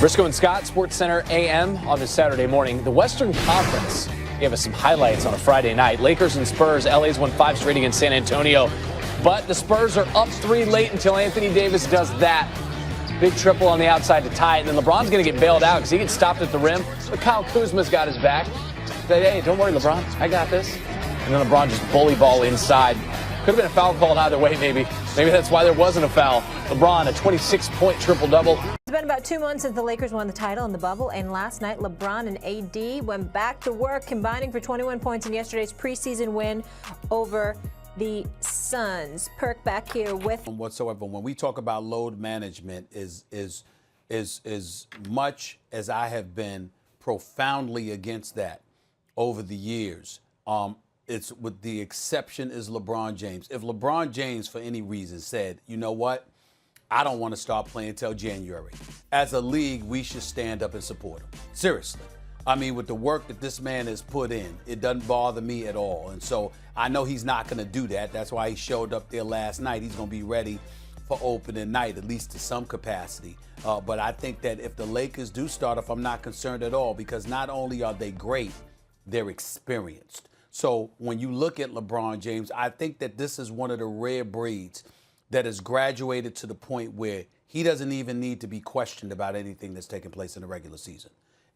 Briscoe and Scott, Sports Center AM on this Saturday morning. The Western Conference gave us some highlights on a Friday night. Lakers and Spurs. LA's won 5 straight against San Antonio. But the Spurs are up 3 late until Anthony Davis does that. Big triple on the outside to tie it. And then LeBron's going to get bailed out because he gets stopped at the rim. But Kyle Kuzma's got his back. Said, hey, don't worry, LeBron. I got this. And then LeBron just bully ball inside. Could have been a foul called either way, maybe. Maybe that's why there wasn't a foul. LeBron, a 26-point triple-double. It's been about 2 months since the Lakers won the title in the bubble, and last night LeBron and AD went back to work, combining for 21 points in yesterday's preseason win over the Suns. Perk back here with whatsoever. When we talk about load management, is much as I have been profoundly against that over the years. It's with the exception is LeBron James. If LeBron James, for any reason, said, you know what, I don't want to start playing until January, as a league, we should stand up and support him. Seriously. I mean, with the work that this man has put in, it doesn't bother me at all. And so I know he's not going to do that. That's why he showed up there last night. He's going to be ready for opening night, at least to some capacity. But I think that if the Lakers do start off, I'm not concerned at all, because not only are they great, they're experienced. So when you look at LeBron James, I think that this is one of the rare breeds that has graduated to the point where he doesn't even need to be questioned about anything that's taking place in the regular season.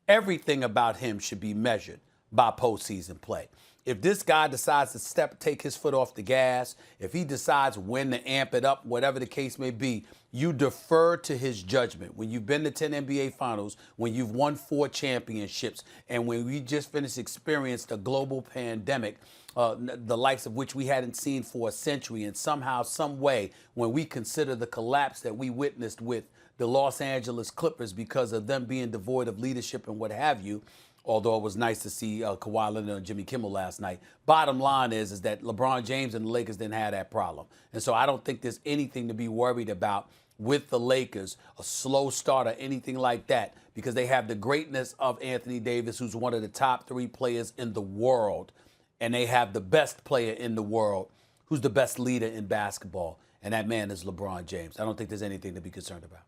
Everything about him should be measured by postseason play. If this guy decides to take his foot off the gas, if he decides when to amp it up, whatever the case may be, you defer to his judgment. When you've been to 10 NBA Finals, when you've won 4 championships, and when we just finished experienced a global pandemic, the likes of which we hadn't seen for a century, and somehow, some way, when we consider the collapse that we witnessed with the Los Angeles Clippers because of them being devoid of leadership and what have you, although it was nice to see Kawhi Leonard and Jimmy Kimmel last night. Bottom line is that LeBron James and the Lakers didn't have that problem. And so I don't think there's anything to be worried about with the Lakers, a slow start or anything like that, because they have the greatness of Anthony Davis, who's one of the top 3 players in the world, and they have the best player in the world, who's the best leader in basketball, and that man is LeBron James. I don't think there's anything to be concerned about.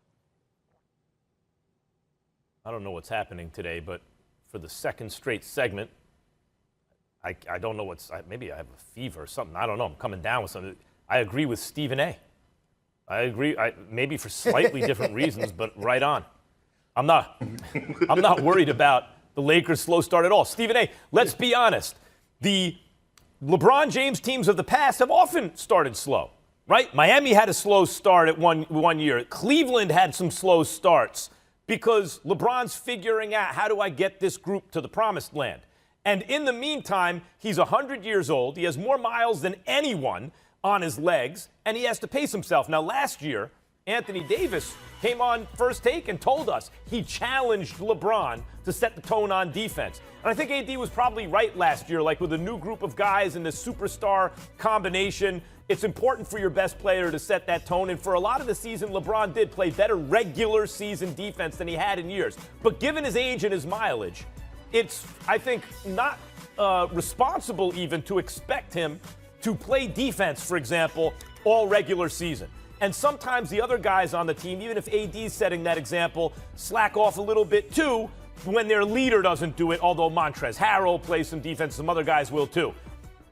I don't know what's happening today, but for the second straight segment, I don't know maybe I have a fever or something. I don't know. I'm coming down with something. I agree with Stephen A. I agree, maybe for slightly different reasons, but right on. I'm not worried about the Lakers' slow start at all. Stephen A., let's be honest. The LeBron James teams of the past have often started slow, right? Miami had a slow start at one year. Cleveland had some slow starts because LeBron's figuring out, how do I get this group to the promised land? And in the meantime, he's 100 years old. He has more miles than anyone on his legs, and he has to pace himself. Now, last year, Anthony Davis came on First Take and told us he challenged LeBron to set the tone on defense. And I think AD was probably right last year, like with a new group of guys and this superstar combination. It's important for your best player to set that tone. And for a lot of the season, LeBron did play better regular season defense than he had in years. But given his age and his mileage, it's, I think, not responsible even to expect him to play defense, for example, all regular season. And sometimes the other guys on the team, even if AD's setting that example, slack off a little bit too when their leader doesn't do it, although Montrezl Harrell plays some defense, some other guys will too.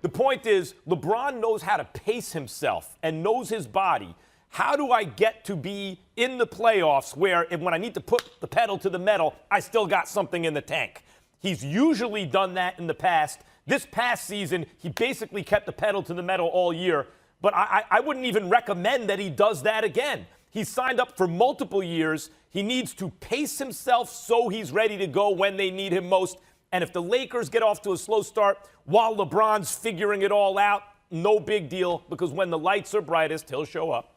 The point is, LeBron knows how to pace himself and knows his body. How do I get to be in the playoffs where when I need to put the pedal to the metal, I still got something in the tank? He's usually done that in the past. This past season, he basically kept the pedal to the metal all year. But I wouldn't even recommend that he does that again. He's signed up for multiple years. He needs to pace himself so he's ready to go when they need him most. And if the Lakers get off to a slow start while LeBron's figuring it all out, no big deal, because when the lights are brightest, he'll show up.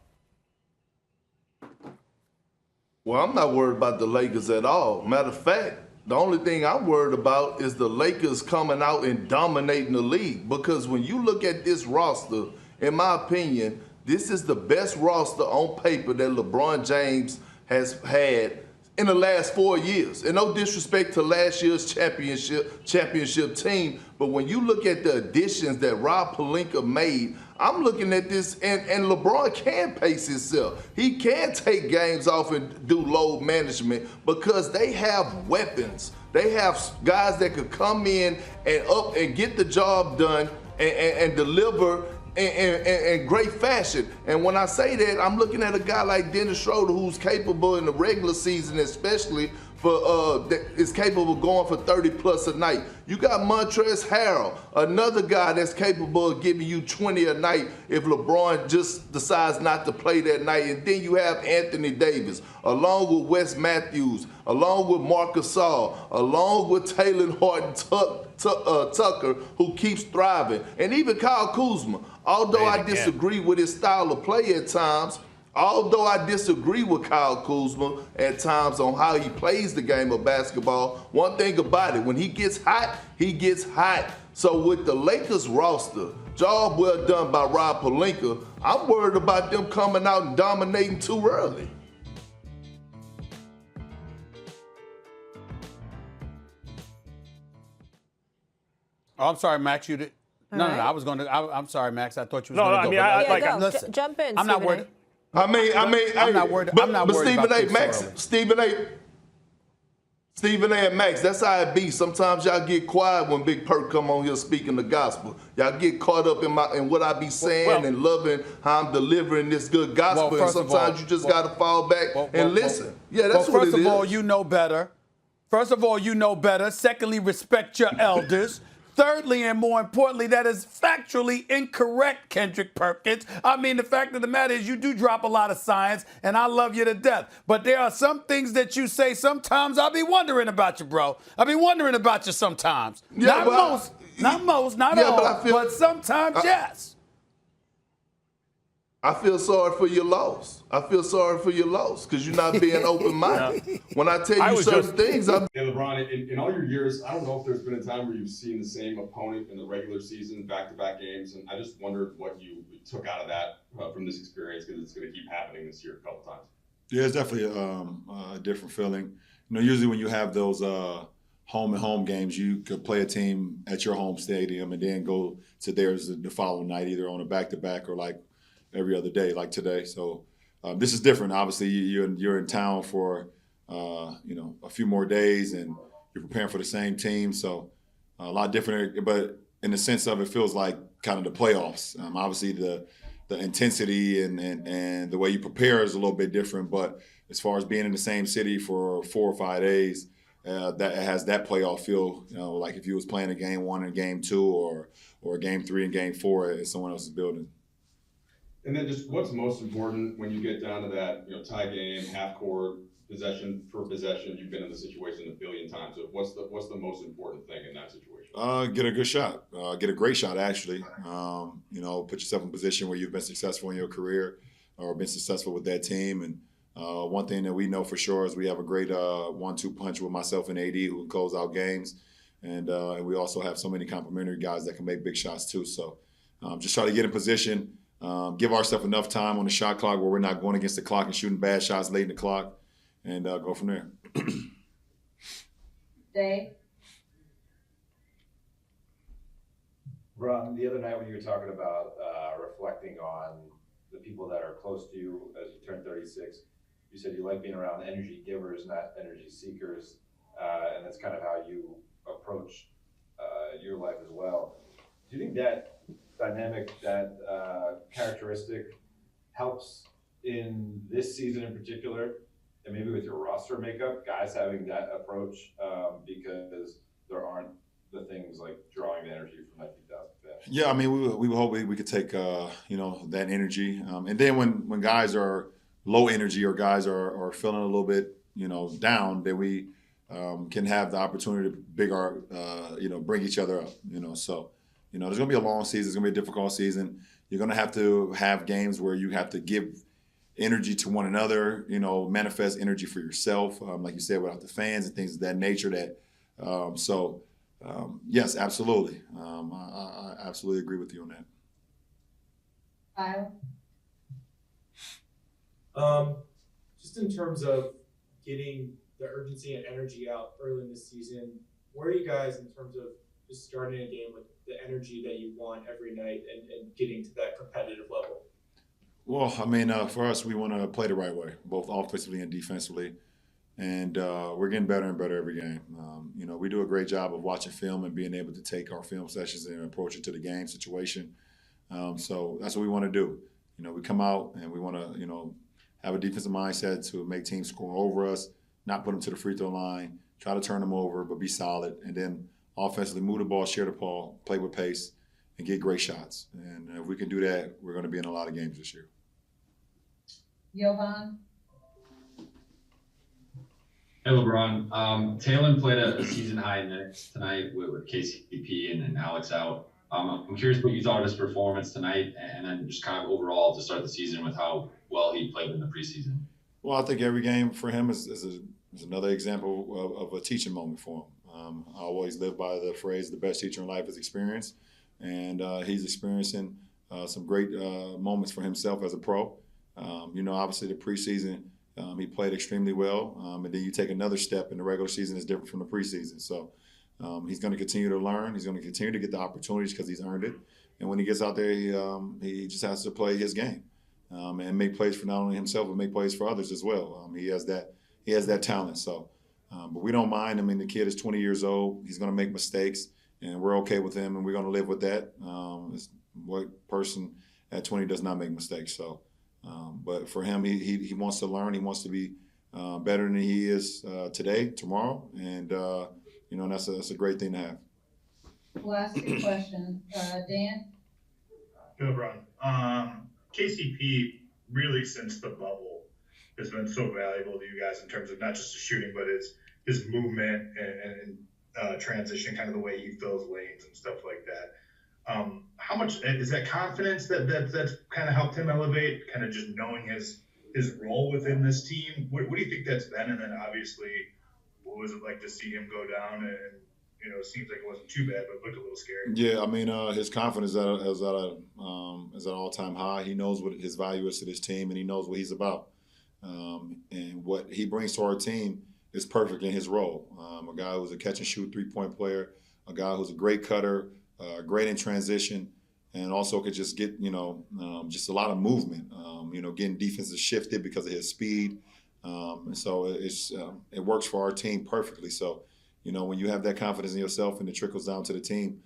Well, I'm not worried about the Lakers at all. Matter of fact, the only thing I'm worried about is the Lakers coming out and dominating the league. Because when you look at this roster, in my opinion, this is the best roster on paper that LeBron James has had in the last 4 years. And no disrespect to last year's championship team, but when you look at the additions that Rob Pelinka made, I'm looking at this, and LeBron can pace himself. He can take games off and do load management because they have weapons. They have guys that could come in and get the job done and deliver in great fashion. And when I say that, I'm looking at a guy like Dennis Schroeder, who's capable in the regular season, especially that is capable of going for 30 plus a night. You got Montrezl Harrell, another guy that's capable of giving you 20 a night if LeBron just decides not to play that night. And then you have Anthony Davis, along with Wes Matthews, along with Marcus Gasol, along with Taylor Horton Tucker, who keeps thriving, and even Kyle Kuzma. Although I disagree with his style of play at times, although I disagree with Kyle Kuzma at times on how he plays the game of basketball, one thing about it, when he gets hot, he gets hot. So with the Lakers roster, job well done by Rob Pelinka, I'm worried about them coming out and dominating too early. Oh, I'm sorry, Max. You did. No, I was going to. I'm sorry, Max. I thought you was No, going to no, go. I mean, Go. Listen, Jump in, I'm not Stephen worried. A. I'm not worried. I'm not worried Stephen about A. this Max, so early. Stephen A. and Max, that's how it be. Sometimes y'all get quiet when Big Perk come on here speaking the gospel. Y'all get caught up in what I be saying and loving how I'm delivering this good gospel. And sometimes you just got to fall back and listen. Yeah, that's what it is. First of all, you know better. First of all, you know better. Secondly, respect your elders. Thirdly, and more importantly, that is factually incorrect, Kendrick Perkins. I mean, the fact of the matter is you do drop a lot of science, and I love you to death. But there are some things that you say sometimes I'll be wondering about you, bro. I'll be wondering about you sometimes. Yeah, Not most, not all, but sometimes, yes. I feel sorry for your loss. I feel sorry for your loss because you're not being open-minded. When I tell you certain things, Hey, LeBron, in all your years, I don't know if there's been a time where you've seen the same opponent in the regular season, back-to-back games, and I just wondered what you took out of that from this experience because it's going to keep happening this year a couple times. Yeah, it's definitely a different feeling. You know, usually when you have those home games, you could play a team at your home stadium and then go to theirs the following night, either on a back-to-back or like every other day, like today. So this is different. Obviously, you're in town for a few more days, and you're preparing for the same team. So a lot different. But in the sense of it feels like kind of the playoffs. Obviously, the intensity and the way you prepare is a little bit different. But as far as being in the same city for 4 or 5 days, that has that playoff feel. You know, like if you was playing a game 1 and game 2, or a game 3 and game 4 at someone else's building. And then just what's most important when you get down to that, tie game, half court, possession per possession? You've been in the situation a billion times. So what's the most important thing in that situation? Get a good shot. Get a great shot, actually. Put yourself in a position where you've been successful in your career or been successful with that team. And one thing that we know for sure is we have a great 1-2 punch with myself and AD who can close out games. And we also have so many complementary guys that can make big shots too. So just try to get in position. Give ourselves enough time on the shot clock where we're not going against the clock and shooting bad shots late in the clock, and go from there. Dave? Ron, the other night when you were talking about reflecting on the people that are close to you as you turn 36, you said you like being around energy givers, not energy seekers, and that's kind of how you approach your life as well. Do you think that dynamic, that characteristic helps in this season in particular, and maybe with your roster makeup, guys having that approach because there aren't the things like drawing the energy from that 2000 fans? Yeah, I mean, we hope we could take that energy, and then when guys are low energy or guys are feeling a little bit down, then we can have the opportunity to bring each other up. So. There's going to be a long season. It's going to be a difficult season. You're going to have games where you have to give energy to one another, manifest energy for yourself, like you said, without the fans and things of that nature. Yes, absolutely. I absolutely agree with you on that. Kyle? Just in terms of getting the urgency and energy out early in this season, where are you guys in terms of just starting a game with the energy that you want every night and getting to that competitive level? Well, I mean, for us, we want to play the right way, both offensively and defensively. And we're getting better and better every game. We do a great job of watching film and being able to take our film sessions and approach it to the game situation. So that's what we want to do. We come out and we want to, have a defensive mindset to make teams score over us, not put them to the free throw line, try to turn them over, but be solid. And then offensively move the ball, share the ball, play with pace, and get great shots. And if we can do that, we're going to be in a lot of games this year. Jovan? Hey, LeBron. Taylor played a season high minutes tonight with KCP and Alex out. I'm curious what you thought of his performance tonight, and then just kind of overall to start the season with how well he played in the preseason. Well, I think every game for him is another example of a teaching moment for him. I always live by the phrase, the best teacher in life is experience. And he's experiencing some great moments for himself as a pro. Obviously the preseason, he played extremely well. And then you take another step in the regular season is different from the preseason. So he's going to continue to learn. He's going to continue to get the opportunities because he's earned it. And when he gets out there, he just has to play his game and make plays for not only himself, but make plays for others as well. He has that talent. So, but we don't mind. I mean, the kid is 20 years old. He's going to make mistakes, and we're okay with him, and we're going to live with that. What person at 20 does not make mistakes? So, but for him, he wants to learn. He wants to be better than he is today, tomorrow, and that's a great thing to have. Last two questions. Dan? LeBron. KCP, really since the bubble, has been so valuable to you guys in terms of not just the shooting, but his movement and transition, kind of the way he fills lanes and stuff like that. How much is that confidence that's kind of helped him elevate, kind of just knowing his role within this team? What do you think that's been? And then obviously, what was it like to see him go down and it seems like it wasn't too bad, but it looked a little scary. Yeah, I mean, his confidence is at an all-time high. He knows what his value is to this team, and he knows what he's about. And what he brings to our team is perfect in his role. A guy who's a catch-and-shoot three-point player, a guy who's a great cutter, great in transition, and also could just get, just a lot of movement, getting defenses shifted because of his speed. And so it works for our team perfectly. So, when you have that confidence in yourself and it trickles down to the team,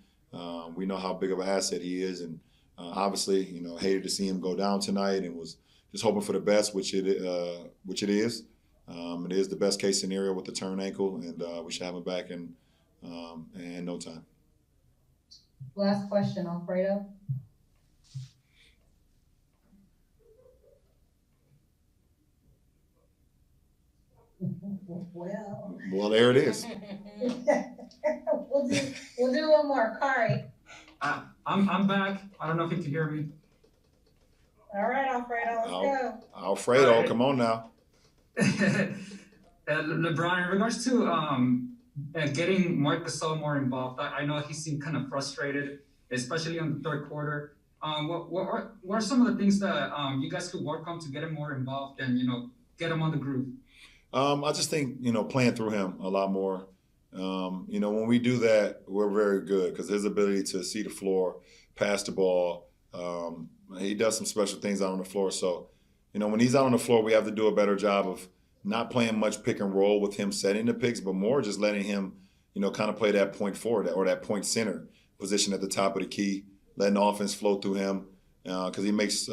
we know how big of an asset he is. And obviously, hated to see him go down tonight and was just hoping for the best, which it is. It is the best case scenario with the turn ankle, and we should have him back in no time. Last question, Alfredo. Well, there it is. We'll do one more. Kari. I'm back. I don't know if you can hear me. All right, Alfredo, let's go. Alfredo, All right. Come on now. LeBron, in regards to getting Marc Gasol more involved, I know he seemed kind of frustrated, especially in the third quarter. What are some of the things that you guys could work on to get him more involved and get him on the groove? I just think, playing through him a lot more. When we do that, we're very good because his ability to see the floor, pass the ball, he does some special things out on the floor. So, when he's out on the floor, we have to do a better job of not playing much pick and roll with him setting the picks, but more just letting him, kind of play that point forward or that point center position at the top of the key, letting the offense flow through him because he makes